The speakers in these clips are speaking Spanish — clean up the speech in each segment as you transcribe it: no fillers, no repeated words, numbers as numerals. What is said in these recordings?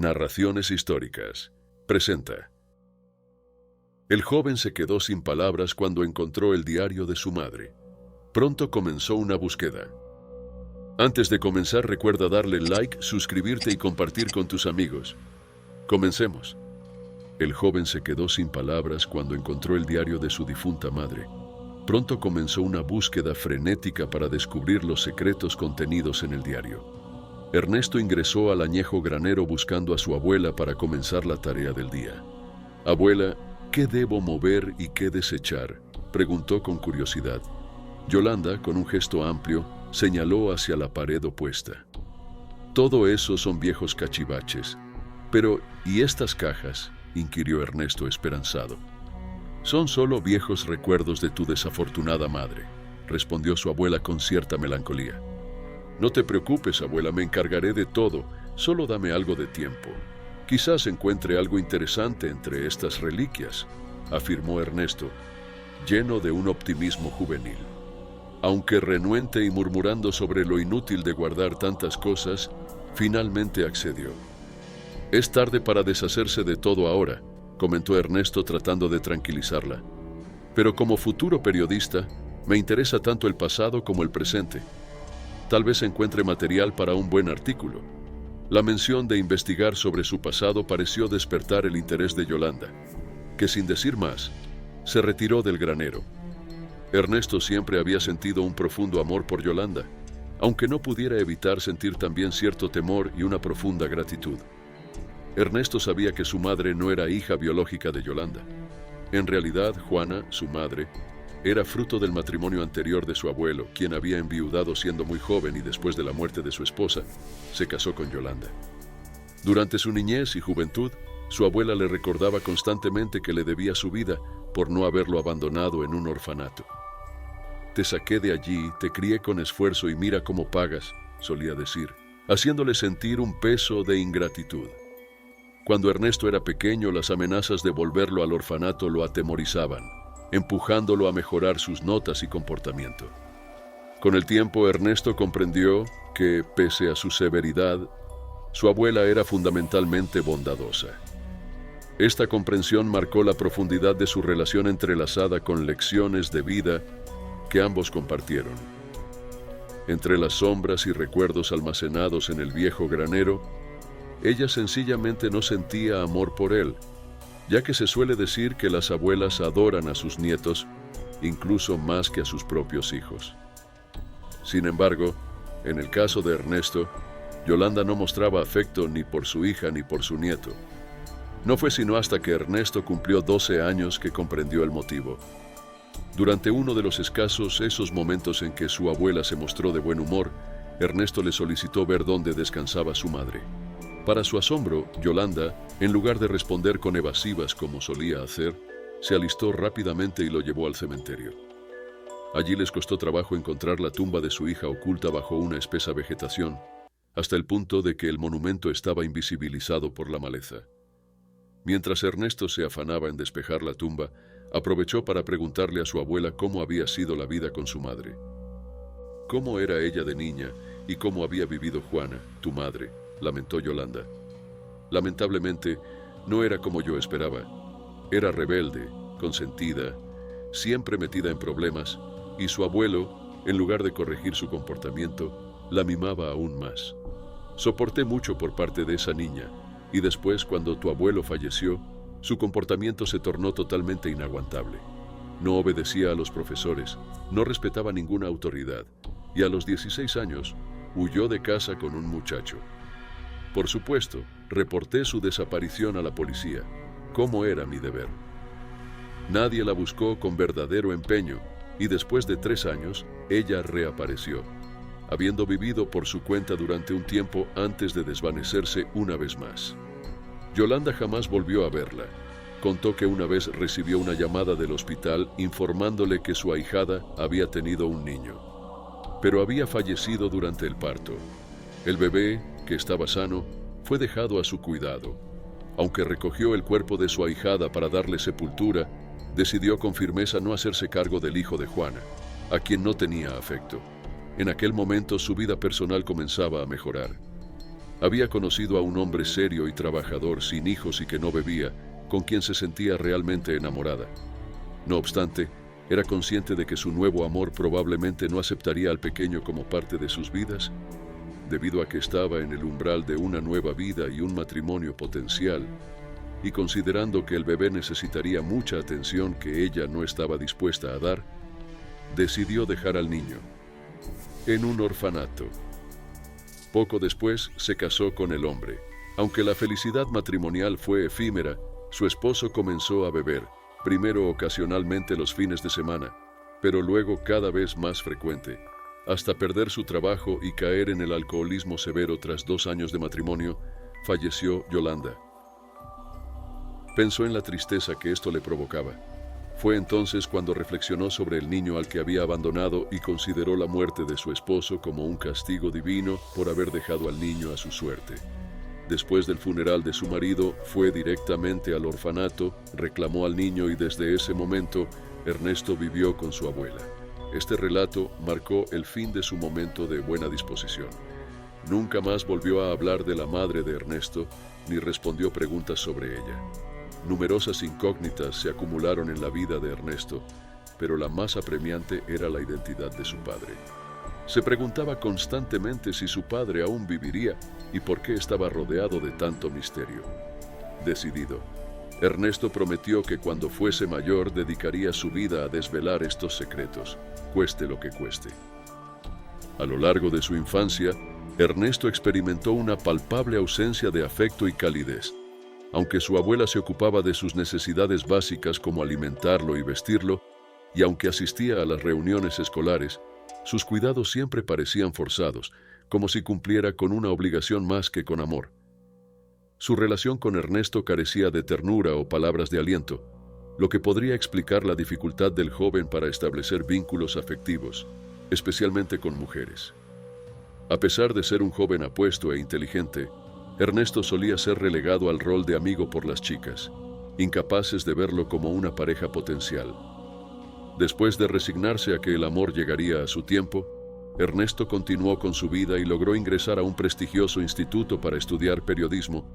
Narraciones históricas. Presenta. El joven se quedó sin palabras cuando encontró el diario de su madre. Pronto comenzó una búsqueda. Antes de comenzar, recuerda darle like, suscribirte y compartir con tus amigos. Comencemos. El joven se quedó sin palabras cuando encontró el diario de su difunta madre. Pronto comenzó una búsqueda frenética para descubrir los secretos contenidos en el diario. Ernesto ingresó al añejo granero buscando a su abuela para comenzar la tarea del día. «Abuela, ¿qué debo mover y qué desechar?», preguntó con curiosidad. Yolanda, con un gesto amplio, señaló hacia la pared opuesta. «Todo eso son viejos cachivaches. Pero, ¿y estas cajas?», inquirió Ernesto esperanzado. «Son solo viejos recuerdos de tu desafortunada madre», respondió su abuela con cierta melancolía. «No te preocupes, abuela, me encargaré de todo. Solo dame algo de tiempo. Quizás encuentre algo interesante entre estas reliquias», afirmó Ernesto, lleno de un optimismo juvenil. Aunque renuente y murmurando sobre lo inútil de guardar tantas cosas, finalmente accedió. «Es tarde para deshacerse de todo ahora», comentó Ernesto tratando de tranquilizarla. «Pero como futuro periodista, me interesa tanto el pasado como el presente. Tal vez encuentre material para un buen artículo». La mención de investigar sobre su pasado pareció despertar el interés de Yolanda, que sin decir más, se retiró del granero. Ernesto siempre había sentido un profundo amor por Yolanda, aunque no pudiera evitar sentir también cierto temor y una profunda gratitud. Ernesto sabía que su madre no era hija biológica de Yolanda. En realidad, Juana, su madre, era fruto del matrimonio anterior de su abuelo, quien había enviudado siendo muy joven y después de la muerte de su esposa, se casó con Yolanda. Durante su niñez y juventud, su abuela le recordaba constantemente que le debía su vida por no haberlo abandonado en un orfanato. «Te saqué de allí, te crié con esfuerzo y mira cómo pagas», solía decir, haciéndole sentir un peso de ingratitud. Cuando Ernesto era pequeño, las amenazas de volverlo al orfanato lo atemorizaban, empujándolo a mejorar sus notas y comportamiento. Con el tiempo, Ernesto comprendió que, pese a su severidad, su abuela era fundamentalmente bondadosa. Esta comprensión marcó la profundidad de su relación entrelazada con lecciones de vida que ambos compartieron. Entre las sombras y recuerdos almacenados en el viejo granero, ella sencillamente no sentía amor por él, ya que se suele decir que las abuelas adoran a sus nietos, incluso más que a sus propios hijos. Sin embargo, en el caso de Ernesto, Yolanda no mostraba afecto ni por su hija ni por su nieto. No fue sino hasta que Ernesto cumplió 12 años que comprendió el motivo. Durante uno de los esos momentos en que su abuela se mostró de buen humor, Ernesto le solicitó ver dónde descansaba su madre. Para su asombro, Yolanda, en lugar de responder con evasivas como solía hacer, se alistó rápidamente y lo llevó al cementerio. Allí les costó trabajo encontrar la tumba de su hija oculta bajo una espesa vegetación, hasta el punto de que el monumento estaba invisibilizado por la maleza. Mientras Ernesto se afanaba en despejar la tumba, aprovechó para preguntarle a su abuela cómo había sido la vida con su madre. «¿Cómo era ella de niña y cómo había vivido Juana, tu madre?», lamentó Yolanda. «Lamentablemente, no era como yo esperaba. Era rebelde, consentida, siempre metida en problemas, y su abuelo, en lugar de corregir su comportamiento, la mimaba aún más. Soporté mucho por parte de esa niña, y después, cuando tu abuelo falleció, su comportamiento se tornó totalmente inaguantable. No obedecía a los profesores, no respetaba ninguna autoridad, y a los 16 años, huyó de casa con un muchacho. Por supuesto, reporté su desaparición a la policía, como era mi deber. Nadie la buscó con verdadero empeño, y después de 3 años, ella reapareció, habiendo vivido por su cuenta durante un tiempo antes de desvanecerse una vez más. Yolanda jamás volvió a verla. Contó que una vez recibió una llamada del hospital informándole que su ahijada había tenido un niño, pero había fallecido durante el parto. El bebé, que estaba sano, fue dejado a su cuidado. Aunque recogió el cuerpo de su ahijada para darle sepultura, decidió con firmeza no hacerse cargo del hijo de Juana, a quien no tenía afecto. En aquel momento su vida personal comenzaba a mejorar. Había conocido a un hombre serio y trabajador, sin hijos y que no bebía, con quien se sentía realmente enamorada. No obstante, era consciente de que su nuevo amor probablemente no aceptaría al pequeño como parte de sus vidas, debido a que estaba en el umbral de una nueva vida y un matrimonio potencial, y considerando que el bebé necesitaría mucha atención que ella no estaba dispuesta a dar, decidió dejar al niño en un orfanato. Poco después se casó con el hombre. Aunque la felicidad matrimonial fue efímera, su esposo comenzó a beber, primero ocasionalmente los fines de semana, pero luego cada vez más frecuente, hasta perder su trabajo y caer en el alcoholismo severo. Tras 2 años de matrimonio, falleció Yolanda. Pensó en la tristeza que esto le provocaba. Fue entonces cuando reflexionó sobre el niño al que había abandonado y consideró la muerte de su esposo como un castigo divino por haber dejado al niño a su suerte. Después del funeral de su marido, fue directamente al orfanato, reclamó al niño y desde ese momento, Ernesto vivió con su abuela. Este relato marcó el fin de su momento de buena disposición. Nunca más volvió a hablar de la madre de Ernesto, ni respondió preguntas sobre ella. Numerosas incógnitas se acumularon en la vida de Ernesto, pero la más apremiante era la identidad de su padre. Se preguntaba constantemente si su padre aún viviría y por qué estaba rodeado de tanto misterio. Decidido, Ernesto prometió que cuando fuese mayor dedicaría su vida a desvelar estos secretos, cueste lo que cueste. A lo largo de su infancia, Ernesto experimentó una palpable ausencia de afecto y calidez. Aunque su abuela se ocupaba de sus necesidades básicas como alimentarlo y vestirlo, y aunque asistía a las reuniones escolares, sus cuidados siempre parecían forzados, como si cumpliera con una obligación más que con amor. Su relación con Ernesto carecía de ternura o palabras de aliento, lo que podría explicar la dificultad del joven para establecer vínculos afectivos, especialmente con mujeres. A pesar de ser un joven apuesto e inteligente, Ernesto solía ser relegado al rol de amigo por las chicas, incapaces de verlo como una pareja potencial. Después de resignarse a que el amor llegaría a su tiempo, Ernesto continuó con su vida y logró ingresar a un prestigioso instituto para estudiar periodismo,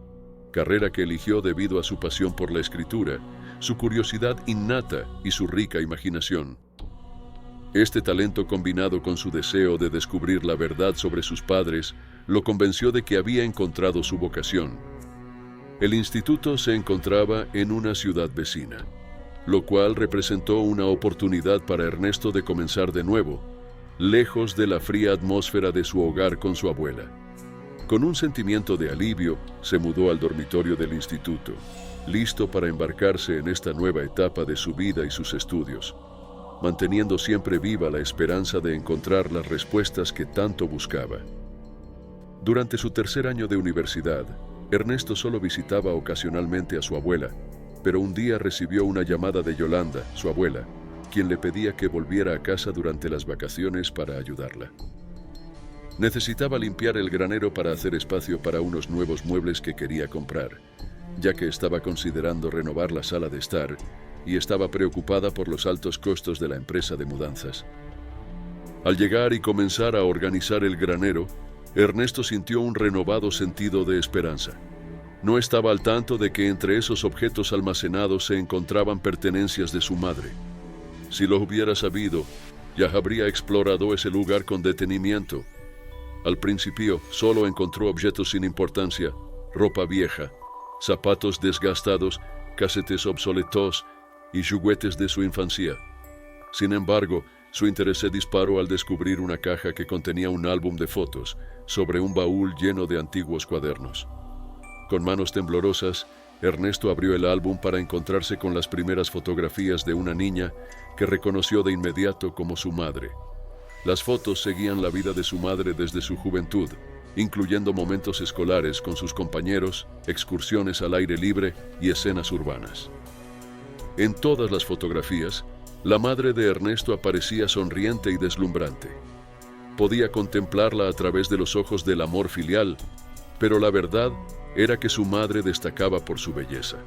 carrera que eligió debido a su pasión por la escritura, su curiosidad innata y su rica imaginación. Este talento, combinado con su deseo de descubrir la verdad sobre sus padres, lo convenció de que había encontrado su vocación. El instituto se encontraba en una ciudad vecina, lo cual representó una oportunidad para Ernesto de comenzar de nuevo, lejos de la fría atmósfera de su hogar con su abuela. Con un sentimiento de alivio, se mudó al dormitorio del instituto, listo para embarcarse en esta nueva etapa de su vida y sus estudios, manteniendo siempre viva la esperanza de encontrar las respuestas que tanto buscaba. Durante su 3er año de universidad, Ernesto solo visitaba ocasionalmente a su abuela, pero un día recibió una llamada de Yolanda, su abuela, quien le pedía que volviera a casa durante las vacaciones para ayudarla. Necesitaba limpiar el granero para hacer espacio para unos nuevos muebles que quería comprar, ya que estaba considerando renovar la sala de estar y estaba preocupada por los altos costos de la empresa de mudanzas. Al llegar y comenzar a organizar el granero, Ernesto sintió un renovado sentido de esperanza. No estaba al tanto de que entre esos objetos almacenados se encontraban pertenencias de su madre. Si lo hubiera sabido, ya habría explorado ese lugar con detenimiento. Al principio, solo encontró objetos sin importancia, ropa vieja, zapatos desgastados, casetes obsoletos y juguetes de su infancia. Sin embargo, su interés se disparó al descubrir una caja que contenía un álbum de fotos sobre un baúl lleno de antiguos cuadernos. Con manos temblorosas, Ernesto abrió el álbum para encontrarse con las primeras fotografías de una niña que reconoció de inmediato como su madre. Las fotos seguían la vida de su madre desde su juventud, incluyendo momentos escolares con sus compañeros, excursiones al aire libre y escenas urbanas. En todas las fotografías, la madre de Ernesto aparecía sonriente y deslumbrante. Podía contemplarla a través de los ojos del amor filial, pero la verdad era que su madre destacaba por su belleza.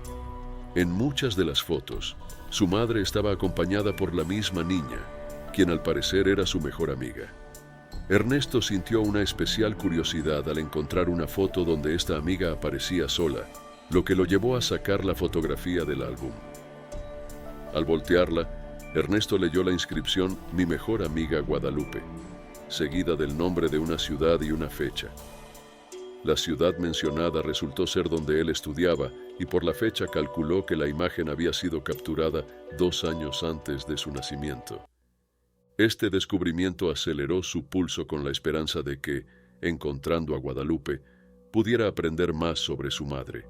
En muchas de las fotos, su madre estaba acompañada por la misma niña, quien al parecer era su mejor amiga. Ernesto sintió una especial curiosidad al encontrar una foto donde esta amiga aparecía sola, lo que lo llevó a sacar la fotografía del álbum. Al voltearla, Ernesto leyó la inscripción "Mi mejor amiga Guadalupe", seguida del nombre de una ciudad y una fecha. La ciudad mencionada resultó ser donde él estudiaba y por la fecha calculó que la imagen había sido capturada 2 años antes de su nacimiento. Este descubrimiento aceleró su pulso con la esperanza de que, encontrando a Guadalupe, pudiera aprender más sobre su madre,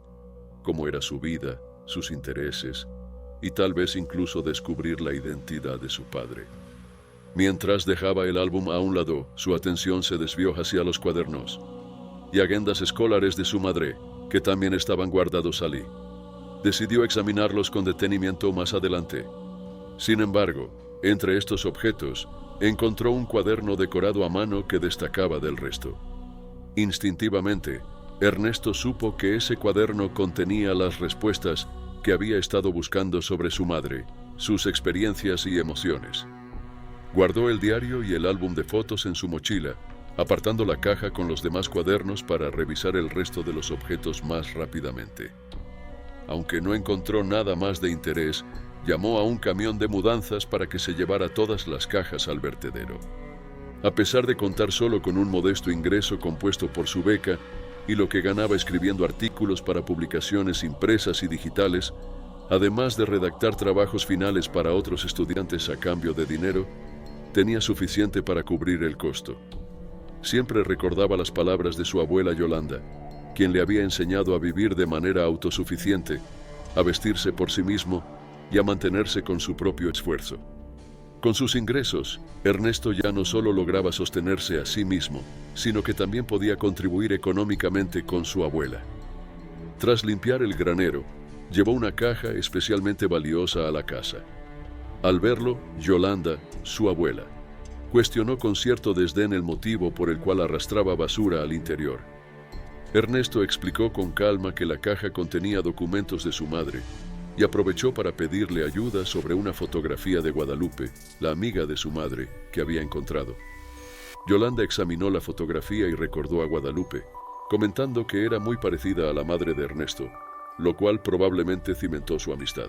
cómo era su vida, sus intereses, y tal vez incluso descubrir la identidad de su padre. Mientras dejaba el álbum a un lado, su atención se desvió hacia los cuadernos y agendas escolares de su madre, que también estaban guardados allí. Decidió examinarlos con detenimiento más adelante. Sin embargo, entre estos objetos, encontró un cuaderno decorado a mano que destacaba del resto. Instintivamente, Ernesto supo que ese cuaderno contenía las respuestas que había estado buscando sobre su madre, sus experiencias y emociones. Guardó el diario y el álbum de fotos en su mochila, apartando la caja con los demás cuadernos para revisar el resto de los objetos más rápidamente. Aunque no encontró nada más de interés, llamó a un camión de mudanzas para que se llevara todas las cajas al vertedero. A pesar de contar solo con un modesto ingreso compuesto por su beca y lo que ganaba escribiendo artículos para publicaciones impresas y digitales, además de redactar trabajos finales para otros estudiantes a cambio de dinero, tenía suficiente para cubrir el costo. Siempre recordaba las palabras de su abuela Yolanda, quien le había enseñado a vivir de manera autosuficiente, a vestirse por sí mismo y a mantenerse con su propio esfuerzo. Con sus ingresos, Ernesto ya no solo lograba sostenerse a sí mismo, sino que también podía contribuir económicamente con su abuela. Tras limpiar el granero, llevó una caja especialmente valiosa a la casa. Al verlo, Yolanda, su abuela, cuestionó con cierto desdén el motivo por el cual arrastraba basura al interior. Ernesto explicó con calma que la caja contenía documentos de su madre y aprovechó para pedirle ayuda sobre una fotografía de Guadalupe, la amiga de su madre, que había encontrado. Yolanda examinó la fotografía y recordó a Guadalupe, comentando que era muy parecida a la madre de Ernesto, lo cual probablemente cimentó su amistad.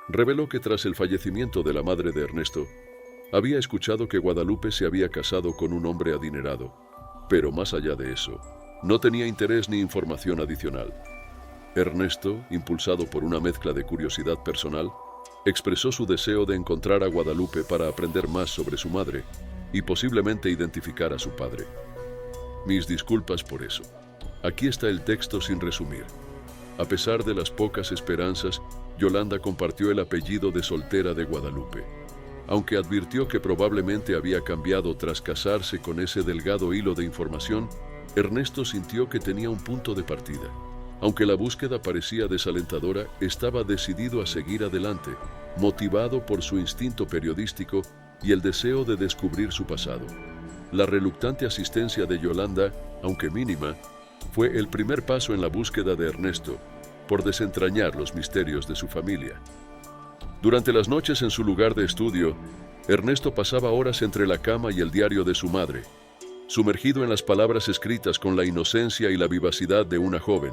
Reveló que tras el fallecimiento de la madre de Ernesto, había escuchado que Guadalupe se había casado con un hombre adinerado, pero más allá de eso, no tenía interés ni información adicional. Ernesto, impulsado por una mezcla de curiosidad personal, expresó su deseo de encontrar a Guadalupe para aprender más sobre su madre y posiblemente identificar a su padre. Mis disculpas por eso. Aquí está el texto sin resumir. A pesar de las pocas esperanzas, Yolanda compartió el apellido de soltera de Guadalupe. Aunque advirtió que probablemente había cambiado tras casarse con ese delgado hilo de información, Ernesto sintió que tenía un punto de partida. Aunque la búsqueda parecía desalentadora, estaba decidido a seguir adelante, motivado por su instinto periodístico y el deseo de descubrir su pasado. La reluctante asistencia de Yolanda, aunque mínima, fue el primer paso en la búsqueda de Ernesto, por desentrañar los misterios de su familia. Durante las noches en su lugar de estudio, Ernesto pasaba horas entre la cama y el diario de su madre, sumergido en las palabras escritas con la inocencia y la vivacidad de una joven.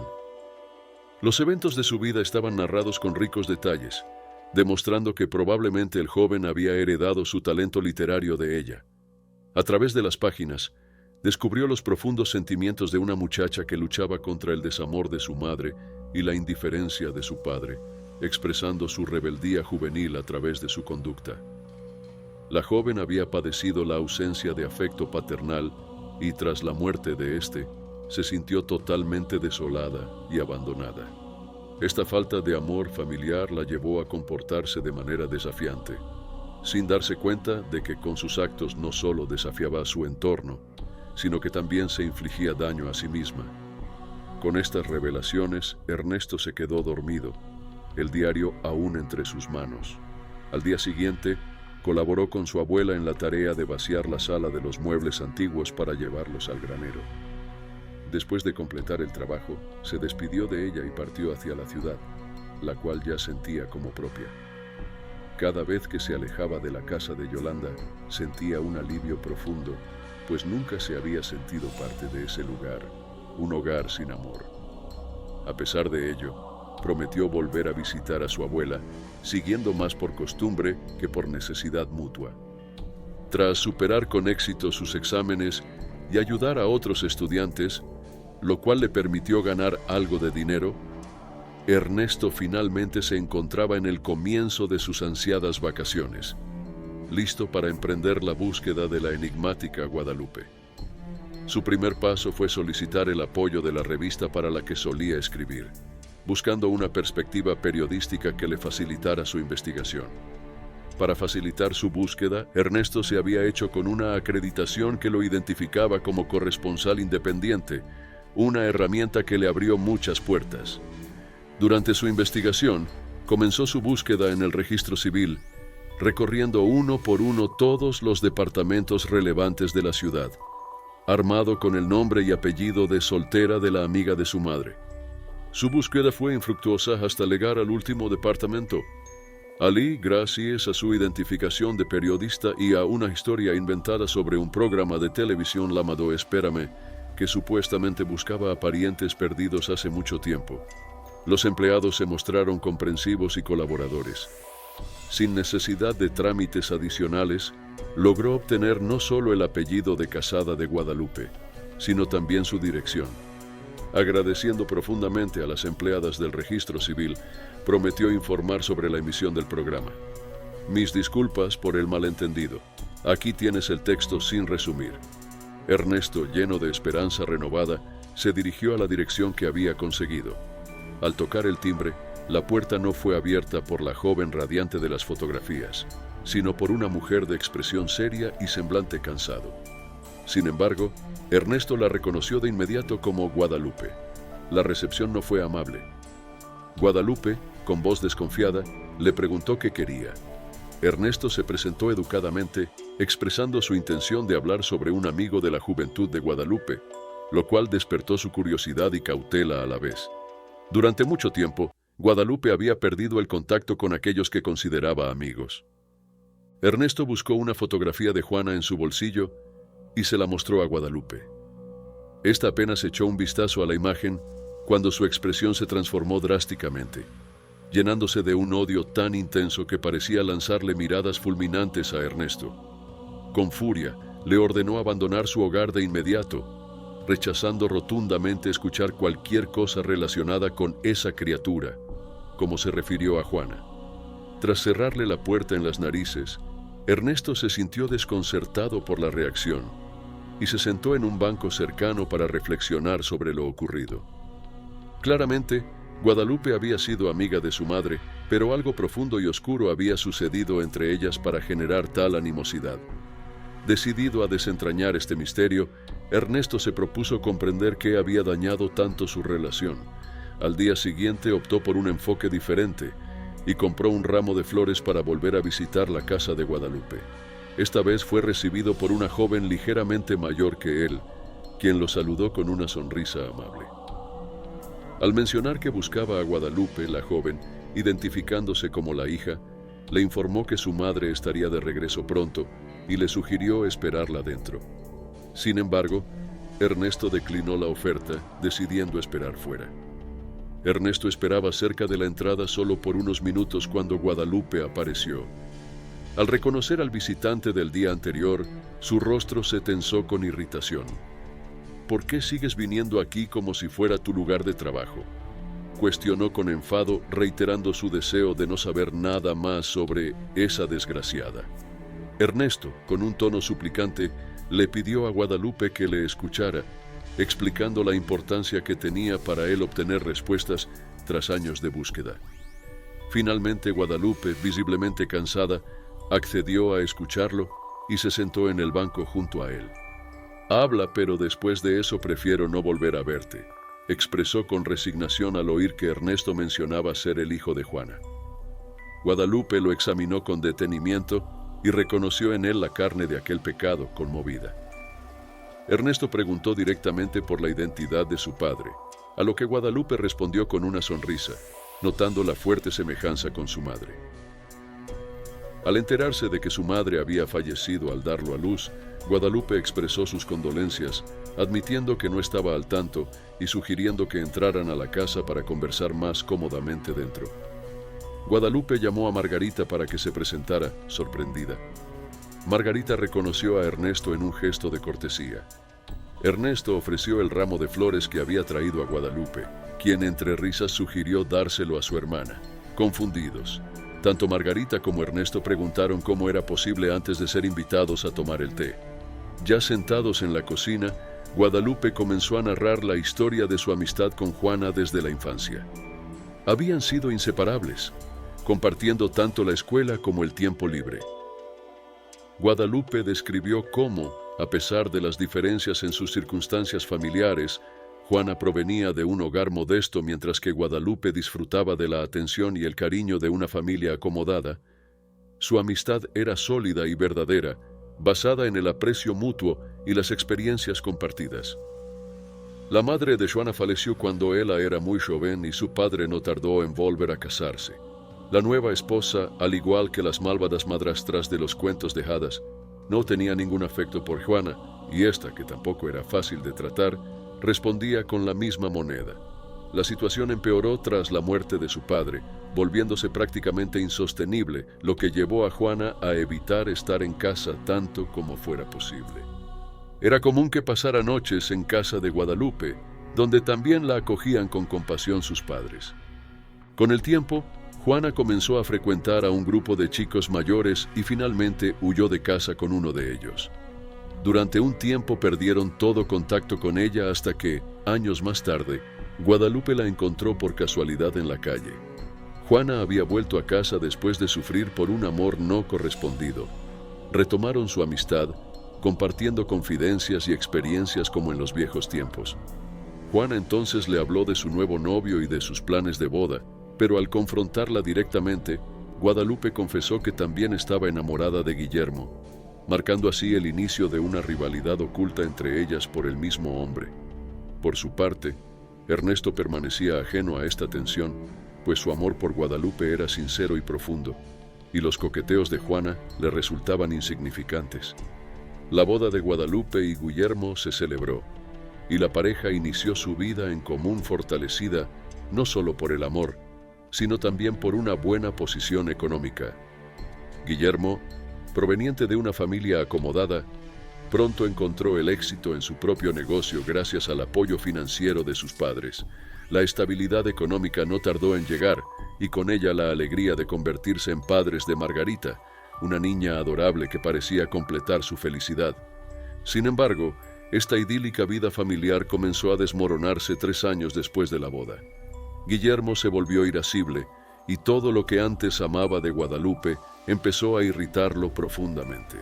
Los eventos de su vida estaban narrados con ricos detalles, demostrando que probablemente el joven había heredado su talento literario de ella. A través de las páginas, descubrió los profundos sentimientos de una muchacha que luchaba contra el desamor de su madre y la indiferencia de su padre, expresando su rebeldía juvenil a través de su conducta. La joven había padecido la ausencia de afecto paternal y tras la muerte de éste, se sintió totalmente desolada y abandonada. Esta falta de amor familiar la llevó a comportarse de manera desafiante, sin darse cuenta de que con sus actos no solo desafiaba a su entorno, sino que también se infligía daño a sí misma. Con estas revelaciones, Ernesto se quedó dormido, el diario aún entre sus manos. Al día siguiente, colaboró con su abuela en la tarea de vaciar la sala de los muebles antiguos para llevarlos al granero. Después de completar el trabajo, se despidió de ella y partió hacia la ciudad, la cual ya sentía como propia. Cada vez que se alejaba de la casa de Yolanda, sentía un alivio profundo pues nunca se había sentido parte de ese lugar, un hogar sin amor. A pesar de ello, prometió volver a visitar a su abuela, siguiendo más por costumbre que por necesidad mutua. Tras superar con éxito sus exámenes y ayudar a otros estudiantes, lo cual le permitió ganar algo de dinero, Ernesto finalmente se encontraba en el comienzo de sus ansiadas vacaciones, listo para emprender la búsqueda de la enigmática Guadalupe. Su primer paso fue solicitar el apoyo de la revista para la que solía escribir, buscando una perspectiva periodística que le facilitara su investigación. Para facilitar su búsqueda, Ernesto se había hecho con una acreditación que lo identificaba como corresponsal independiente, una herramienta que le abrió muchas puertas. Durante su investigación, comenzó su búsqueda en el registro civil, recorriendo uno por uno todos los departamentos relevantes de la ciudad, armado con el nombre y apellido de soltera de la amiga de su madre. Su búsqueda fue infructuosa hasta llegar al último departamento. Allí, gracias a su identificación de periodista y a una historia inventada sobre un programa de televisión llamado Espérame, que supuestamente buscaba a parientes perdidos hace mucho tiempo, los empleados se mostraron comprensivos y colaboradores. Sin necesidad de trámites adicionales, logró obtener no solo el apellido de casada de Guadalupe, sino también su dirección. Agradeciendo profundamente a las empleadas del registro civil, prometió informar sobre la emisión del programa. Mis disculpas por el malentendido. Aquí tienes el texto sin resumir. Ernesto, lleno de esperanza renovada, se dirigió a la dirección que había conseguido. Al tocar el timbre, la puerta no fue abierta por la joven radiante de las fotografías, sino por una mujer de expresión seria y semblante cansado. Sin embargo, Ernesto la reconoció de inmediato como Guadalupe. La recepción no fue amable. Guadalupe, con voz desconfiada, le preguntó qué quería. Ernesto se presentó educadamente, expresando su intención de hablar sobre un amigo de la juventud de Guadalupe, lo cual despertó su curiosidad y cautela a la vez. Durante mucho tiempo, Guadalupe había perdido el contacto con aquellos que consideraba amigos. Ernesto buscó una fotografía de Juana en su bolsillo y se la mostró a Guadalupe. Esta apenas echó un vistazo a la imagen cuando su expresión se transformó drásticamente, llenándose de un odio tan intenso que parecía lanzarle miradas fulminantes a Ernesto. Con furia, le ordenó abandonar su hogar de inmediato, rechazando rotundamente escuchar cualquier cosa relacionada con esa criatura, como se refirió a Juana. Tras cerrarle la puerta en las narices, Ernesto se sintió desconcertado por la reacción y se sentó en un banco cercano para reflexionar sobre lo ocurrido. Claramente, Guadalupe había sido amiga de su madre, pero algo profundo y oscuro había sucedido entre ellas para generar tal animosidad. Decidido a desentrañar este misterio, Ernesto se propuso comprender qué había dañado tanto su relación. Al día siguiente optó por un enfoque diferente y compró un ramo de flores para volver a visitar la casa de Guadalupe. Esta vez fue recibido por una joven ligeramente mayor que él, quien lo saludó con una sonrisa amable. Al mencionar que buscaba a Guadalupe, la joven, identificándose como la hija, le informó que su madre estaría de regreso pronto y le sugirió esperarla dentro. Sin embargo, Ernesto declinó la oferta, decidiendo esperar fuera. Ernesto esperaba cerca de la entrada solo por unos minutos cuando Guadalupe apareció. Al reconocer al visitante del día anterior, su rostro se tensó con irritación. ¿Por qué sigues viniendo aquí como si fuera tu lugar de trabajo?, cuestionó con enfado, reiterando su deseo de no saber nada más sobre esa desgraciada. Ernesto, con un tono suplicante, le pidió a Guadalupe que le escuchara, explicando la importancia que tenía para él obtener respuestas tras años de búsqueda. Finalmente, Guadalupe, visiblemente cansada, accedió a escucharlo y se sentó en el banco junto a él. «Habla, pero después de eso prefiero no volver a verte», expresó con resignación al oír que Ernesto mencionaba ser el hijo de Juana. Guadalupe lo examinó con detenimiento y reconoció en él la carne de aquel pecado, conmovida. Ernesto preguntó directamente por la identidad de su padre, a lo que Guadalupe respondió con una sonrisa, notando la fuerte semejanza con su madre. Al enterarse de que su madre había fallecido al darlo a luz, Guadalupe expresó sus condolencias, admitiendo que no estaba al tanto y sugiriendo que entraran a la casa para conversar más cómodamente dentro. Guadalupe llamó a Margarita para que se presentara, sorprendida. Margarita reconoció a Ernesto en un gesto de cortesía. Ernesto ofreció el ramo de flores que había traído a Guadalupe, quien entre risas sugirió dárselo a su hermana. Confundidos, tanto Margarita como Ernesto preguntaron cómo era posible antes de ser invitados a tomar el té. Ya sentados en la cocina, Guadalupe comenzó a narrar la historia de su amistad con Juana desde la infancia. Habían sido inseparables, compartiendo tanto la escuela como el tiempo libre. Guadalupe describió cómo, a pesar de las diferencias en sus circunstancias familiares, Juana provenía de un hogar modesto mientras que Guadalupe disfrutaba de la atención y el cariño de una familia acomodada. Su amistad era sólida y verdadera, basada en el aprecio mutuo y las experiencias compartidas. La madre de Juana falleció cuando ella era muy joven y su padre no tardó en volver a casarse. La nueva esposa, al igual que las malvadas madrastras de los cuentos de hadas, no tenía ningún afecto por Juana, y esta, que tampoco era fácil de tratar, respondía con la misma moneda. La situación empeoró tras la muerte de su padre, volviéndose prácticamente insostenible, lo que llevó a Juana a evitar estar en casa tanto como fuera posible. Era común que pasara noches en casa de Guadalupe, donde también la acogían con compasión sus padres. Con el tiempo, Juana comenzó a frecuentar a un grupo de chicos mayores y finalmente huyó de casa con uno de ellos. Durante un tiempo perdieron todo contacto con ella hasta que, años más tarde, Guadalupe la encontró por casualidad en la calle. Juana había vuelto a casa después de sufrir por un amor no correspondido. Retomaron su amistad, compartiendo confidencias y experiencias como en los viejos tiempos. Juana entonces le habló de su nuevo novio y de sus planes de boda, pero al confrontarla directamente, Guadalupe confesó que también estaba enamorada de Guillermo, marcando así el inicio de una rivalidad oculta entre ellas por el mismo hombre. Por su parte, Ernesto permanecía ajeno a esta tensión, pues su amor por Guadalupe era sincero y profundo, y los coqueteos de Juana le resultaban insignificantes. La boda de Guadalupe y Guillermo se celebró, y la pareja inició su vida en común fortalecida no solo por el amor, sino también por una buena posición económica. Guillermo, proveniente de una familia acomodada, pronto encontró el éxito en su propio negocio gracias al apoyo financiero de sus padres. La estabilidad económica no tardó en llegar, y con ella la alegría de convertirse en padres de Margarita, una niña adorable que parecía completar su felicidad. Sin embargo, esta idílica vida familiar comenzó a desmoronarse 3 años después de la boda. Guillermo se volvió irascible, y todo lo que antes amaba de Guadalupe empezó a irritarlo profundamente.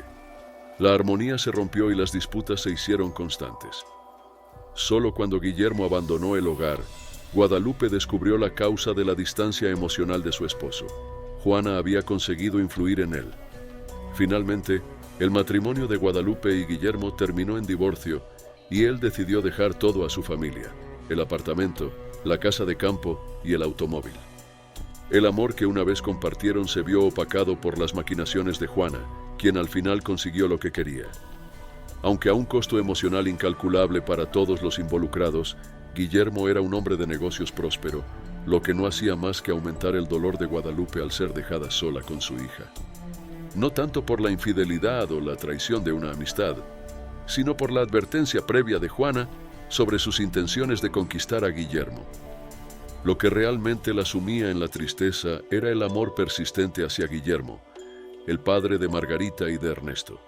La armonía se rompió y las disputas se hicieron constantes. Solo cuando Guillermo abandonó el hogar, Guadalupe descubrió la causa de la distancia emocional de su esposo. Juana había conseguido influir en él. Finalmente, el matrimonio de Guadalupe y Guillermo terminó en divorcio, y él decidió dejar todo a su familia: el apartamento, la casa de campo y el automóvil. El amor que una vez compartieron se vio opacado por las maquinaciones de Juana, quien al final consiguió lo que quería. Aunque a un costo emocional incalculable para todos los involucrados, Guillermo era un hombre de negocios próspero, lo que no hacía más que aumentar el dolor de Guadalupe al ser dejada sola con su hija. No tanto por la infidelidad o la traición de una amistad, sino por la advertencia previa de Juana sobre sus intenciones de conquistar a Guillermo. Lo que realmente la sumía en la tristeza era el amor persistente hacia Guillermo, el padre de Margarita y de Ernesto.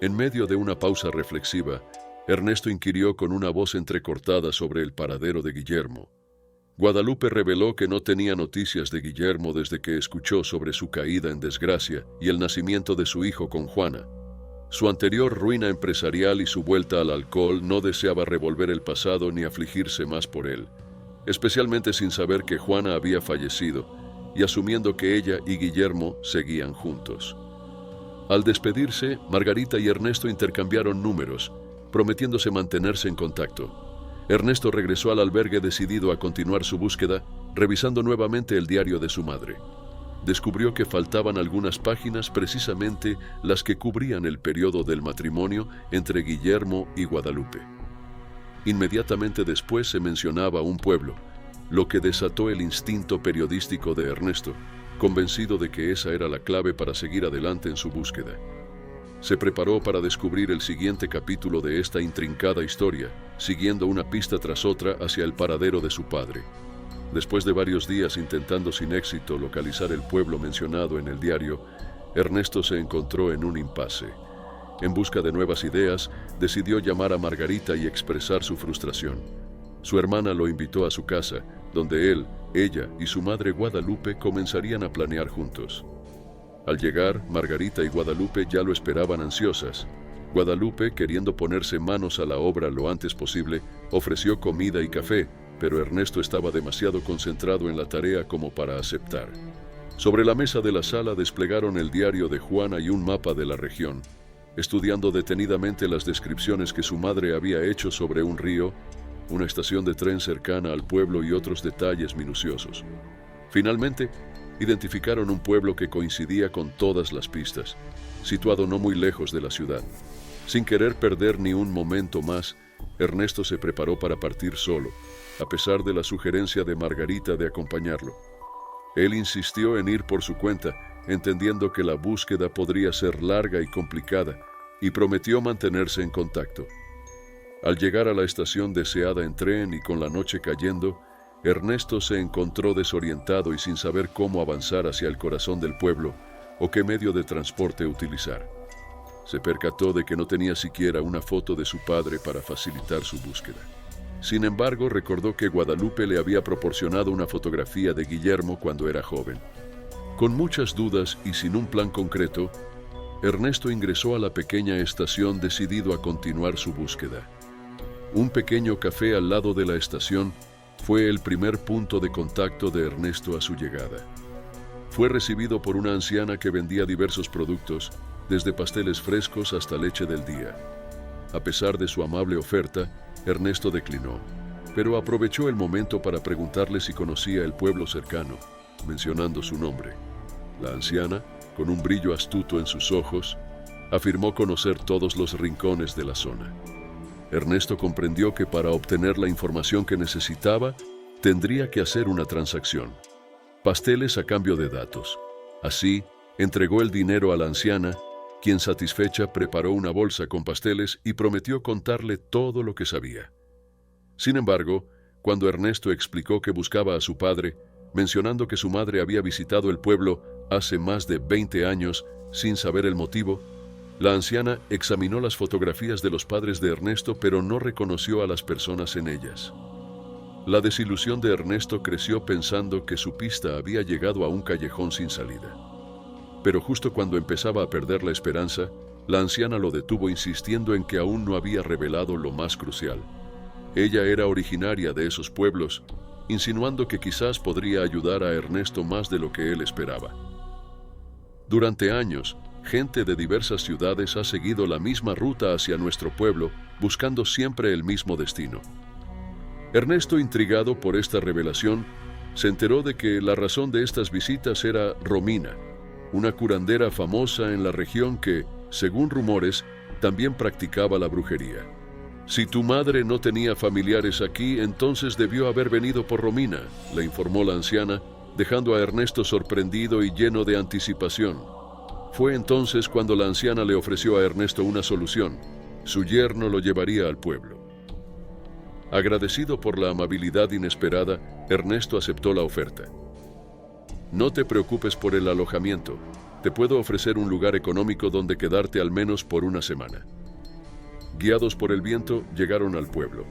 En medio de una pausa reflexiva, Ernesto inquirió con una voz entrecortada sobre el paradero de Guillermo. Guadalupe reveló que no tenía noticias de Guillermo desde que escuchó sobre su caída en desgracia y el nacimiento de su hijo con Juana. Su anterior ruina empresarial y su vuelta al alcohol no deseaba revolver el pasado ni afligirse más por él, especialmente sin saber que Juana había fallecido y asumiendo que ella y Guillermo seguían juntos. Al despedirse, Margarita y Ernesto intercambiaron números, prometiéndose mantenerse en contacto. Ernesto regresó al albergue decidido a continuar su búsqueda, revisando nuevamente el diario de su madre. descubrió que faltaban algunas páginas, precisamente las que cubrían el periodo del matrimonio entre Guillermo y Guadalupe. Inmediatamente después se mencionaba un pueblo, lo que desató el instinto periodístico de Ernesto, convencido de que esa era la clave para seguir adelante en su búsqueda. Se preparó para descubrir el siguiente capítulo de esta intrincada historia, siguiendo una pista tras otra hacia el paradero de su padre. Después de varios días intentando sin éxito localizar el pueblo mencionado en el diario, Ernesto se encontró en un impasse. En busca de nuevas ideas, decidió llamar a Margarita y expresar su frustración. Su hermana lo invitó a su casa, donde él, ella y su madre Guadalupe comenzarían a planear juntos. Al llegar, Margarita y Guadalupe ya lo esperaban ansiosas. Guadalupe, queriendo ponerse manos a la obra lo antes posible, ofreció comida y café, pero Ernesto estaba demasiado concentrado en la tarea como para aceptar. Sobre la mesa de la sala desplegaron el diario de Juana y un mapa de la región, estudiando detenidamente las descripciones que su madre había hecho sobre un río, una estación de tren cercana al pueblo y otros detalles minuciosos. Finalmente, identificaron un pueblo que coincidía con todas las pistas, situado no muy lejos de la ciudad. Sin querer perder ni un momento más, Ernesto se preparó para partir solo, a pesar de la sugerencia de Margarita de acompañarlo. Él insistió en ir por su cuenta, entendiendo que la búsqueda podría ser larga y complicada, y prometió mantenerse en contacto. Al llegar a la estación deseada en tren y con la noche cayendo, Ernesto se encontró desorientado y sin saber cómo avanzar hacia el corazón del pueblo o qué medio de transporte utilizar. Se percató de que no tenía siquiera una foto de su padre para facilitar su búsqueda. Sin embargo, recordó que Guadalupe le había proporcionado una fotografía de Guillermo cuando era joven. Con muchas dudas y sin un plan concreto, Ernesto ingresó a la pequeña estación decidido a continuar su búsqueda. Un pequeño café al lado de la estación fue el primer punto de contacto de Ernesto a su llegada. Fue recibido por una anciana que vendía diversos productos, desde pasteles frescos hasta leche del día. A pesar de su amable oferta, Ernesto declinó, pero aprovechó el momento para preguntarle si conocía el pueblo cercano, mencionando su nombre. La anciana, con un brillo astuto en sus ojos, afirmó conocer todos los rincones de la zona. Ernesto comprendió que para obtener la información que necesitaba, tendría que hacer una transacción. Pasteles a cambio de datos. Así, entregó el dinero a la anciana, quien satisfecha preparó una bolsa con pasteles y prometió contarle todo lo que sabía. Sin embargo, cuando Ernesto explicó que buscaba a su padre, mencionando que su madre había visitado el pueblo hace más de 20 años sin saber el motivo, la anciana examinó las fotografías de los padres de Ernesto, pero no reconoció a las personas en ellas. La desilusión de Ernesto creció pensando que su pista había llegado a un callejón sin salida. Pero justo cuando empezaba a perder la esperanza, la anciana lo detuvo insistiendo en que aún no había revelado lo más crucial. Ella era originaria de esos pueblos, insinuando que quizás podría ayudar a Ernesto más de lo que él esperaba. Durante años, gente de diversas ciudades ha seguido la misma ruta hacia nuestro pueblo, buscando siempre el mismo destino. Ernesto, intrigado por esta revelación, se enteró de que la razón de estas visitas era Romina, una curandera famosa en la región que, según rumores, también practicaba la brujería. Si tu madre no tenía familiares aquí, entonces debió haber venido por Romina, le informó la anciana, dejando a Ernesto sorprendido y lleno de anticipación. Fue entonces cuando la anciana le ofreció a Ernesto una solución. Su yerno lo llevaría al pueblo. Agradecido por la amabilidad inesperada, Ernesto aceptó la oferta. No te preocupes por el alojamiento. Te puedo ofrecer un lugar económico donde quedarte al menos por una semana. Guiados por el viento, llegaron al pueblo.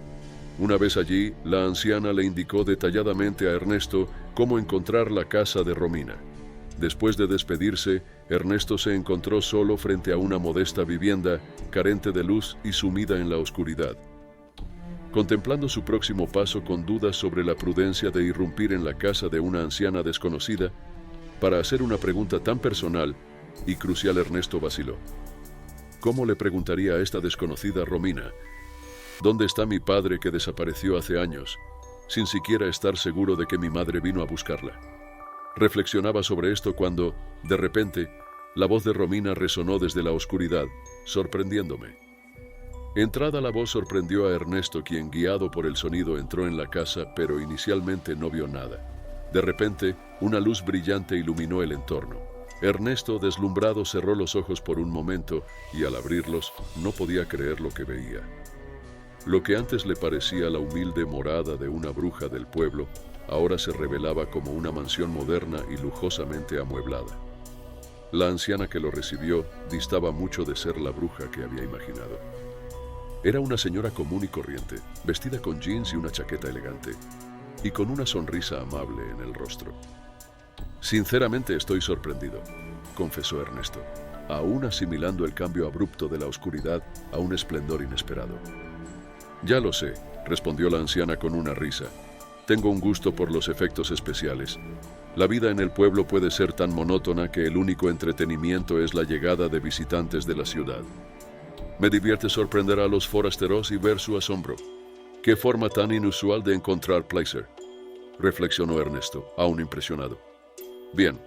Una vez allí, la anciana le indicó detalladamente a Ernesto cómo encontrar la casa de Romina. Después de despedirse, Ernesto se encontró solo frente a una modesta vivienda, carente de luz y sumida en la oscuridad. Contemplando su próximo paso con dudas sobre la prudencia de irrumpir en la casa de una anciana desconocida, para hacer una pregunta tan personal y crucial, Ernesto vaciló. ¿Cómo le preguntaría a esta desconocida Romina? ¿Dónde está mi padre que desapareció hace años, sin siquiera estar seguro de que mi madre vino a buscarla? Reflexionaba sobre esto cuando, de repente, la voz de Romina resonó desde la oscuridad, sorprendiéndome. Entrada la voz sorprendió a Ernesto, quien, guiado por el sonido, entró en la casa, pero inicialmente no vio nada. De repente, una luz brillante iluminó el entorno. Ernesto, deslumbrado, cerró los ojos por un momento y al abrirlos no podía creer lo que veía. Lo que antes le parecía la humilde morada de una bruja del pueblo, ahora se revelaba como una mansión moderna y lujosamente amueblada. La anciana que lo recibió distaba mucho de ser la bruja que había imaginado. Era una señora común y corriente, vestida con jeans y una chaqueta elegante, y con una sonrisa amable en el rostro. Sinceramente estoy sorprendido, confesó Ernesto, aún asimilando el cambio abrupto de la oscuridad a un esplendor inesperado. Ya lo sé, respondió la anciana con una risa. Tengo un gusto por los efectos especiales. La vida en el pueblo puede ser tan monótona que el único entretenimiento es la llegada de visitantes de la ciudad. Me divierte sorprender a los forasteros y ver su asombro. ¡Qué forma tan inusual de encontrar placer!, reflexionó Ernesto, aún impresionado. Bien,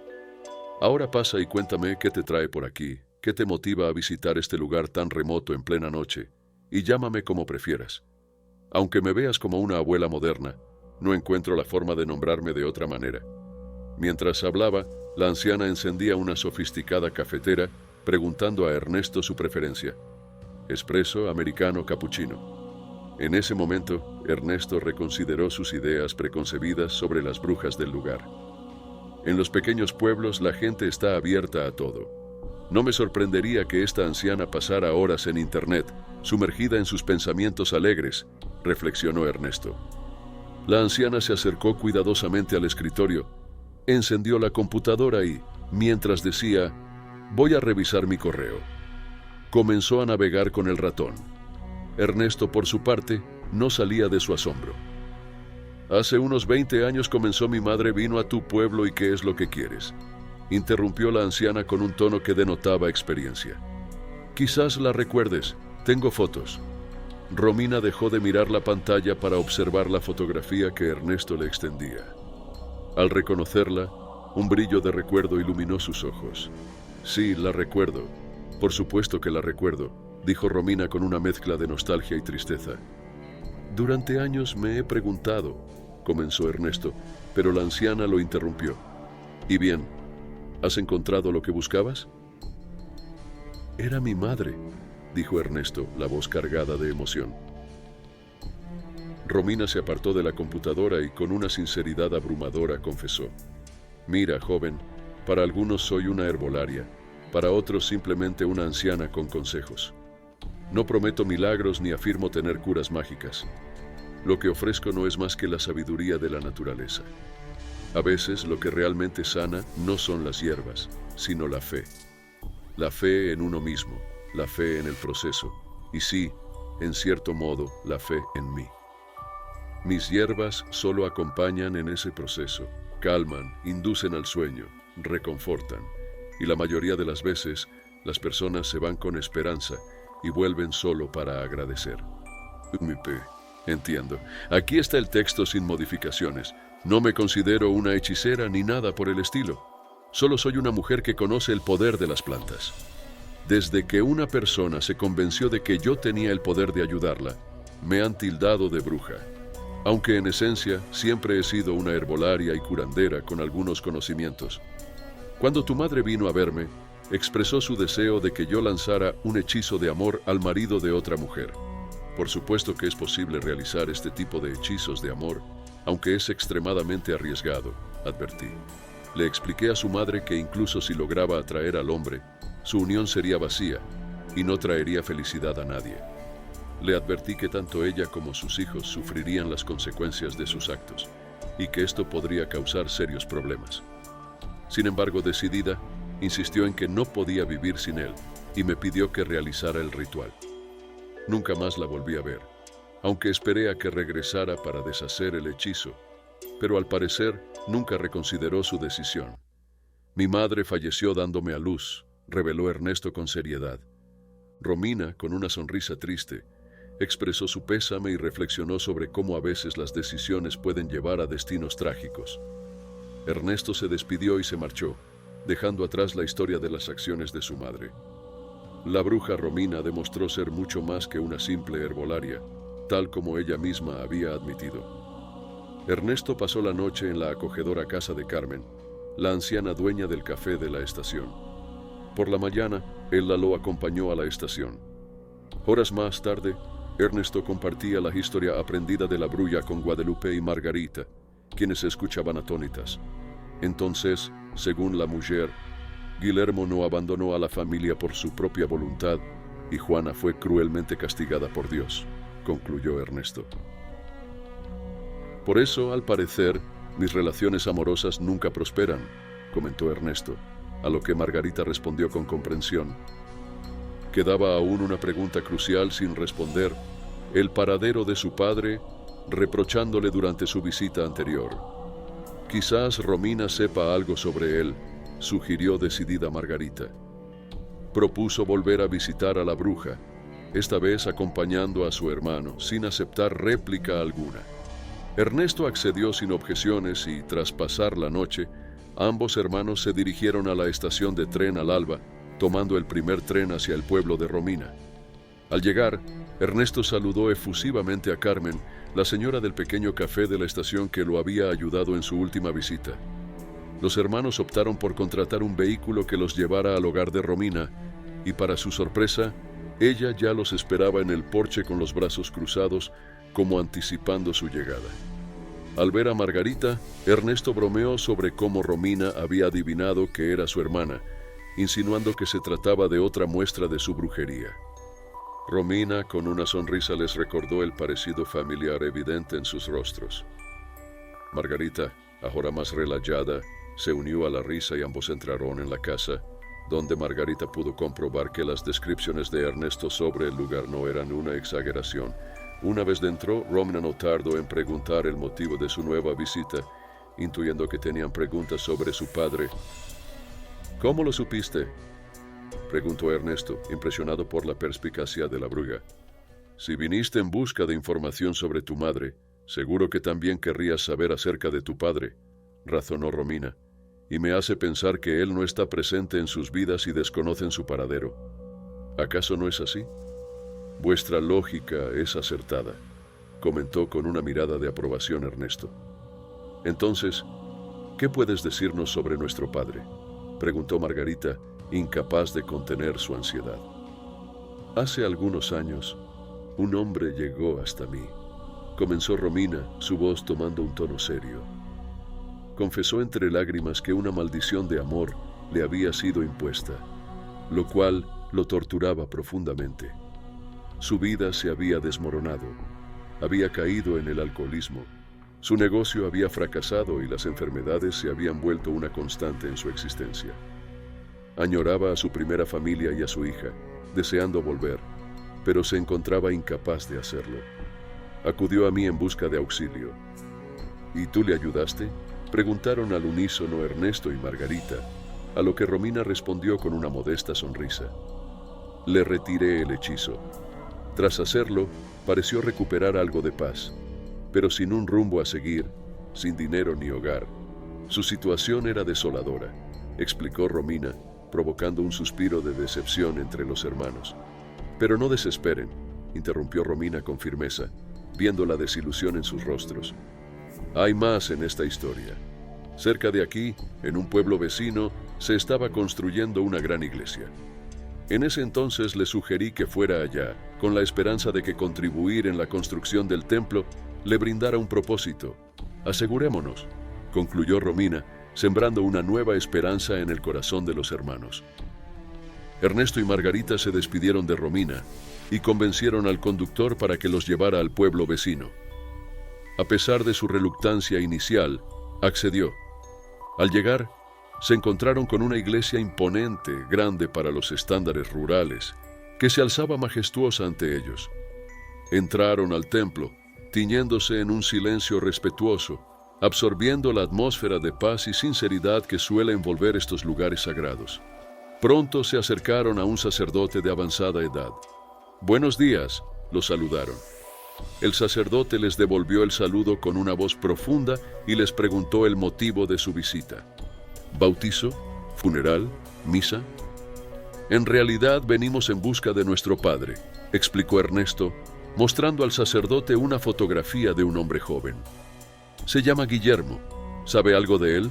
ahora pasa y cuéntame qué te trae por aquí, qué te motiva a visitar este lugar tan remoto en plena noche, y llámame como prefieras. Aunque me veas como una abuela moderna, no encuentro la forma de nombrarme de otra manera. Mientras hablaba, la anciana encendía una sofisticada cafetera, preguntando a Ernesto su preferencia: espresso, americano, cappuccino. En ese momento, Ernesto reconsideró sus ideas preconcebidas sobre las brujas del lugar. En los pequeños pueblos la gente está abierta a todo. No me sorprendería que esta anciana pasara horas en internet, sumergida en sus pensamientos alegres, reflexionó Ernesto. La anciana se acercó cuidadosamente al escritorio, encendió la computadora y, mientras decía, voy a revisar mi correo, comenzó a navegar con el ratón. Ernesto, por su parte, no salía de su asombro. Hace unos 20 años comenzó mi madre vino a tu pueblo y ¿qué es lo que quieres?, interrumpió la anciana con un tono que denotaba experiencia. Quizás la recuerdes, tengo fotos. Romina dejó de mirar la pantalla para observar la fotografía que Ernesto le extendía. Al reconocerla, un brillo de recuerdo iluminó sus ojos. Sí, la recuerdo. Por supuesto que la recuerdo, dijo Romina con una mezcla de nostalgia y tristeza. Durante años me he preguntado, comenzó Ernesto, pero la anciana lo interrumpió. ¿Y bien, has encontrado lo que buscabas? Era mi madre, dijo Ernesto, la voz cargada de emoción. Romina se apartó de la computadora y con una sinceridad abrumadora confesó: mira, joven, para algunos soy una herbolaria, para otros simplemente una anciana con consejos. No prometo milagros ni afirmo tener curas mágicas. Lo que ofrezco no es más que la sabiduría de la naturaleza. A veces lo que realmente sana no son las hierbas, sino la fe. La fe en uno mismo, la fe en el proceso, y sí, en cierto modo, la fe en mí. Mis hierbas solo acompañan en ese proceso, calman, inducen al sueño, reconfortan, y la mayoría de las veces las personas se van con esperanza y vuelven solo para agradecer. Entiendo. Aquí está el texto sin modificaciones. No me considero una hechicera ni nada por el estilo. Solo soy una mujer que conoce el poder de las plantas. Desde que una persona se convenció de que yo tenía el poder de ayudarla, me han tildado de bruja. Aunque en esencia siempre he sido una herbolaria y curandera con algunos conocimientos. Cuando tu madre vino a verme, expresó su deseo de que yo lanzara un hechizo de amor al marido de otra mujer. Por supuesto que es posible realizar este tipo de hechizos de amor, aunque es extremadamente arriesgado, advertí. Le expliqué a su madre que incluso si lograba atraer al hombre, su unión sería vacía y no traería felicidad a nadie. Le advertí que tanto ella como sus hijos sufrirían las consecuencias de sus actos y que esto podría causar serios problemas. Sin embargo, decidida, insistió en que no podía vivir sin él y me pidió que realizara el ritual. Nunca más la volví a ver, aunque esperé a que regresara para deshacer el hechizo, pero al parecer nunca reconsideró su decisión. Mi madre falleció dándome a luz, reveló Ernesto con seriedad. Romina, con una sonrisa triste, expresó su pésame y reflexionó sobre cómo a veces las decisiones pueden llevar a destinos trágicos. Ernesto se despidió y se marchó, dejando atrás la historia de las acciones de su madre. La bruja Romina demostró ser mucho más que una simple herbolaria, tal como ella misma había admitido. Ernesto pasó la noche en la acogedora casa de Carmen, la anciana dueña del café de la estación. Por la mañana, él lo acompañó a la estación. Horas más tarde, Ernesto compartía la historia aprendida de la bruja con Guadalupe y Margarita, quienes escuchaban atónitas. Entonces, según la mujer, Guillermo no abandonó a la familia por su propia voluntad y Juana fue cruelmente castigada por Dios, concluyó Ernesto. Por eso, al parecer, mis relaciones amorosas nunca prosperan, comentó Ernesto, a lo que Margarita respondió con comprensión. Quedaba aún una pregunta crucial sin responder: el paradero de su padre, reprochándole durante su visita anterior. Quizás Romina sepa algo sobre él, sugirió decidida Margarita. Propuso volver a visitar a la bruja, esta vez acompañando a su hermano, sin aceptar réplica alguna. Ernesto accedió sin objeciones y, tras pasar la noche, ambos hermanos se dirigieron a la estación de tren al alba, tomando el primer tren hacia el pueblo de Romina. Al llegar, Ernesto saludó efusivamente a Carmen, la señora del pequeño café de la estación que lo había ayudado en su última visita. Los hermanos optaron por contratar un vehículo que los llevara al hogar de Romina, y para su sorpresa, ella ya los esperaba en el porche con los brazos cruzados, como anticipando su llegada. Al ver a Margarita, Ernesto bromeó sobre cómo Romina había adivinado que era su hermana, insinuando que se trataba de otra muestra de su brujería. Romina, con una sonrisa, les recordó el parecido familiar evidente en sus rostros. Margarita, ahora más relajada, se unió a la risa y ambos entraron en la casa, donde Margarita pudo comprobar que las descripciones de Ernesto sobre el lugar no eran una exageración. Una vez dentro, Romina no tardó en preguntar el motivo de su nueva visita, intuyendo que tenían preguntas sobre su padre. ¿Cómo lo supiste?, preguntó Ernesto, impresionado por la perspicacia de la bruja. Si viniste en busca de información sobre tu madre, seguro que también querrías saber acerca de tu padre, razonó Romina, y me hace pensar que él no está presente en sus vidas y desconocen su paradero. ¿Acaso no es así? Vuestra lógica es acertada, comentó con una mirada de aprobación Ernesto. Entonces, ¿qué puedes decirnos sobre nuestro padre?, preguntó Margarita, incapaz de contener su ansiedad. Hace algunos años, un hombre llegó hasta mí, comenzó Romina, su voz tomando un tono serio. Confesó entre lágrimas que una maldición de amor le había sido impuesta, lo cual lo torturaba profundamente. Su vida se había desmoronado, había caído en el alcoholismo, su negocio había fracasado y las enfermedades se habían vuelto una constante en su existencia. Añoraba a su primera familia y a su hija, deseando volver, pero se encontraba incapaz de hacerlo. Acudió a mí en busca de auxilio. ¿Y tú le ayudaste?, preguntaron al unísono Ernesto y Margarita, a lo que Romina respondió con una modesta sonrisa. Le retiré el hechizo. Tras hacerlo, pareció recuperar algo de paz, pero sin un rumbo a seguir, sin dinero ni hogar. Su situación era desoladora, explicó Romina, provocando un suspiro de decepción entre los hermanos. Pero no desesperen, interrumpió Romina con firmeza, viendo la desilusión en sus rostros. Hay más en esta historia. Cerca de aquí, en un pueblo vecino, se estaba construyendo una gran iglesia. En ese entonces le sugerí que fuera allá, con la esperanza de que contribuir en la construcción del templo le brindara un propósito. Asegurémonos, concluyó Romina, sembrando una nueva esperanza en el corazón de los hermanos. Ernesto y Margarita se despidieron de Romina y convencieron al conductor para que los llevara al pueblo vecino. A pesar de su reluctancia inicial, accedió. Al llegar, se encontraron con una iglesia imponente, grande para los estándares rurales, que se alzaba majestuosa ante ellos. Entraron al templo, tiñéndose en un silencio respetuoso, absorbiendo la atmósfera de paz y sinceridad que suele envolver estos lugares sagrados. Pronto se acercaron a un sacerdote de avanzada edad. «Buenos días», lo saludaron. El sacerdote les devolvió el saludo con una voz profunda y les preguntó el motivo de su visita. ¿Bautizo? ¿Funeral? ¿Misa? En realidad venimos en busca de nuestro padre, explicó Ernesto, mostrando al sacerdote una fotografía de un hombre joven. Se llama Guillermo. ¿Sabe algo de él?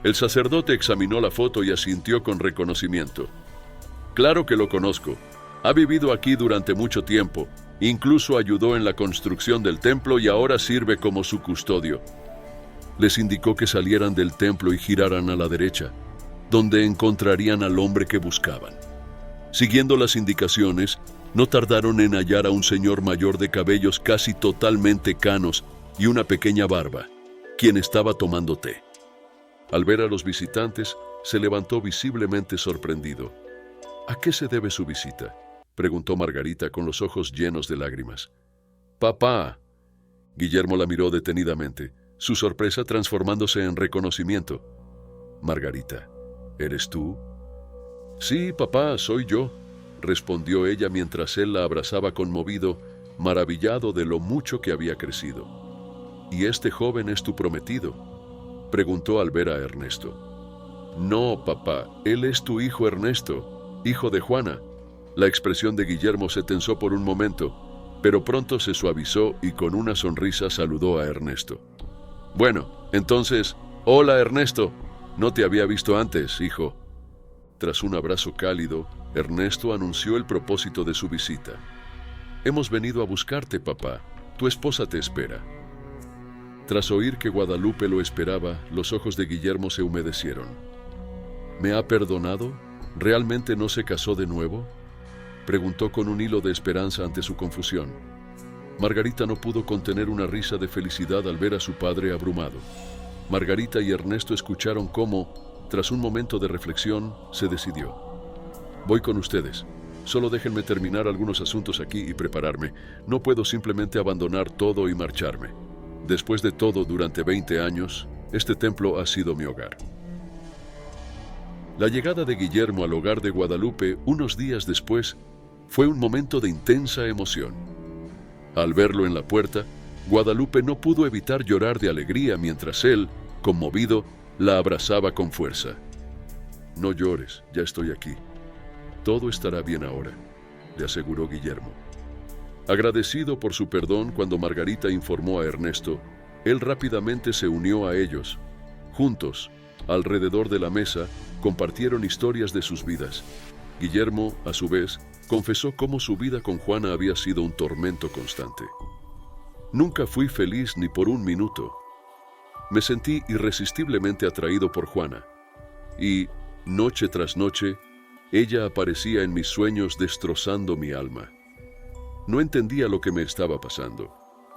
El sacerdote examinó la foto y asintió con reconocimiento. Claro que lo conozco. Ha vivido aquí durante mucho tiempo. Incluso ayudó en la construcción del templo y ahora sirve como su custodio. Les indicó que salieran del templo y giraran a la derecha, donde encontrarían al hombre que buscaban. Siguiendo las indicaciones, no tardaron en hallar a un señor mayor de cabellos casi totalmente canos y una pequeña barba, quien estaba tomando té. Al ver a los visitantes, se levantó visiblemente sorprendido. ¿A qué se debe su visita?, preguntó Margarita con los ojos llenos de lágrimas. «Papá». Guillermo la miró detenidamente, su sorpresa transformándose en reconocimiento. «Margarita, ¿eres tú?» «Sí, papá, soy yo», respondió ella mientras él la abrazaba conmovido, maravillado de lo mucho que había crecido. «¿Y este joven es tu prometido?», preguntó al ver a Ernesto. «No, papá, él es tu hijo Ernesto, hijo de Juana». La expresión de Guillermo se tensó por un momento, pero pronto se suavizó y con una sonrisa saludó a Ernesto. «Bueno, entonces, hola Ernesto, no te había visto antes, hijo». Tras un abrazo cálido, Ernesto anunció el propósito de su visita. «Hemos venido a buscarte, papá. Tu esposa te espera». Tras oír que Guadalupe lo esperaba, los ojos de Guillermo se humedecieron. «¿Me ha perdonado? ¿Realmente no se casó de nuevo?», preguntó con un hilo de esperanza ante su confusión. Margarita no pudo contener una risa de felicidad al ver a su padre abrumado. Margarita y Ernesto escucharon cómo, tras un momento de reflexión, se decidió. «Voy con ustedes. Solo déjenme terminar algunos asuntos aquí y prepararme. No puedo simplemente abandonar todo y marcharme. Después de todo, durante 20 años, este templo ha sido mi hogar». La llegada de Guillermo al hogar de Guadalupe unos días después fue un momento de intensa emoción. Al verlo en la puerta, Guadalupe no pudo evitar llorar de alegría mientras él, conmovido, la abrazaba con fuerza. «No llores, ya estoy aquí. Todo estará bien ahora», le aseguró Guillermo. Agradecido por su perdón cuando Margarita informó a Ernesto, él rápidamente se unió a ellos. Juntos, alrededor de la mesa, compartieron historias de sus vidas. Guillermo, a su vez, confesó cómo su vida con Juana había sido un tormento constante. «Nunca fui feliz ni por un minuto. Me sentí irresistiblemente atraído por Juana. Y, noche tras noche, ella aparecía en mis sueños destrozando mi alma. No entendía lo que me estaba pasando.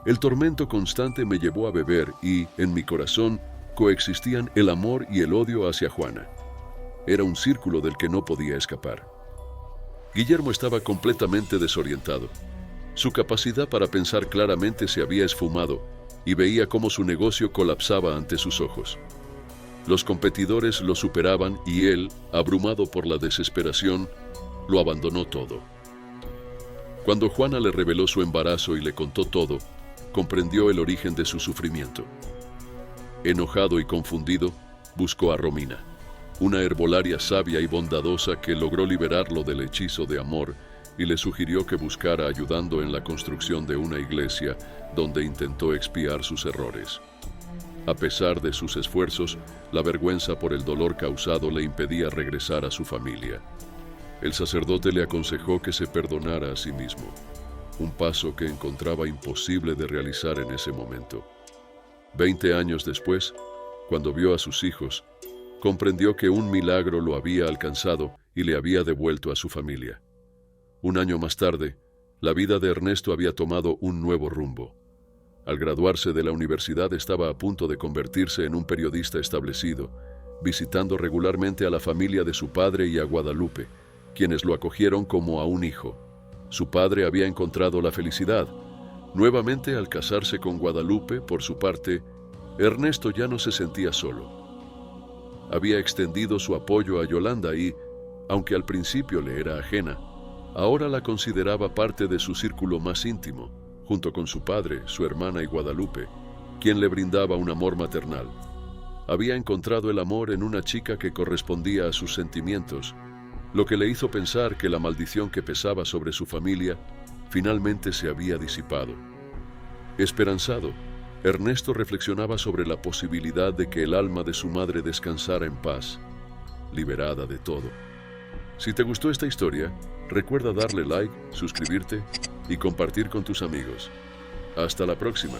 El tormento constante me llevó a beber y, en mi corazón, coexistían el amor y el odio hacia Juana. Era un círculo del que no podía escapar». Guillermo estaba completamente desorientado. Su capacidad para pensar claramente se había esfumado y veía cómo su negocio colapsaba ante sus ojos. Los competidores lo superaban y él, abrumado por la desesperación, lo abandonó todo. Cuando Juana le reveló su embarazo y le contó todo, comprendió el origen de su sufrimiento. Enojado y confundido, buscó a Romina, una herbolaria sabia y bondadosa que logró liberarlo del hechizo de amor y le sugirió que buscara ayudando en la construcción de una iglesia donde intentó expiar sus errores. A pesar de sus esfuerzos, la vergüenza por el dolor causado le impedía regresar a su familia. El sacerdote le aconsejó que se perdonara a sí mismo, un paso que encontraba imposible de realizar en ese momento. 20 años después, cuando vio a sus hijos, comprendió que un milagro lo había alcanzado y le había devuelto a su familia. Un año más tarde, la vida de Ernesto había tomado un nuevo rumbo. Al graduarse de la universidad estaba a punto de convertirse en un periodista establecido, visitando regularmente a la familia de su padre y a Guadalupe, quienes lo acogieron como a un hijo. Su padre había encontrado la felicidad. Nuevamente, al casarse con Guadalupe, por su parte, Ernesto ya no se sentía solo. Había extendido su apoyo a Yolanda y, aunque al principio le era ajena, ahora la consideraba parte de su círculo más íntimo, junto con su padre, su hermana y Guadalupe, quien le brindaba un amor maternal. Había encontrado el amor en una chica que correspondía a sus sentimientos, lo que le hizo pensar que la maldición que pesaba sobre su familia finalmente se había disipado. Esperanzado, Ernesto reflexionaba sobre la posibilidad de que el alma de su madre descansara en paz, liberada de todo. Si te gustó esta historia, recuerda darle like, suscribirte y compartir con tus amigos. Hasta la próxima.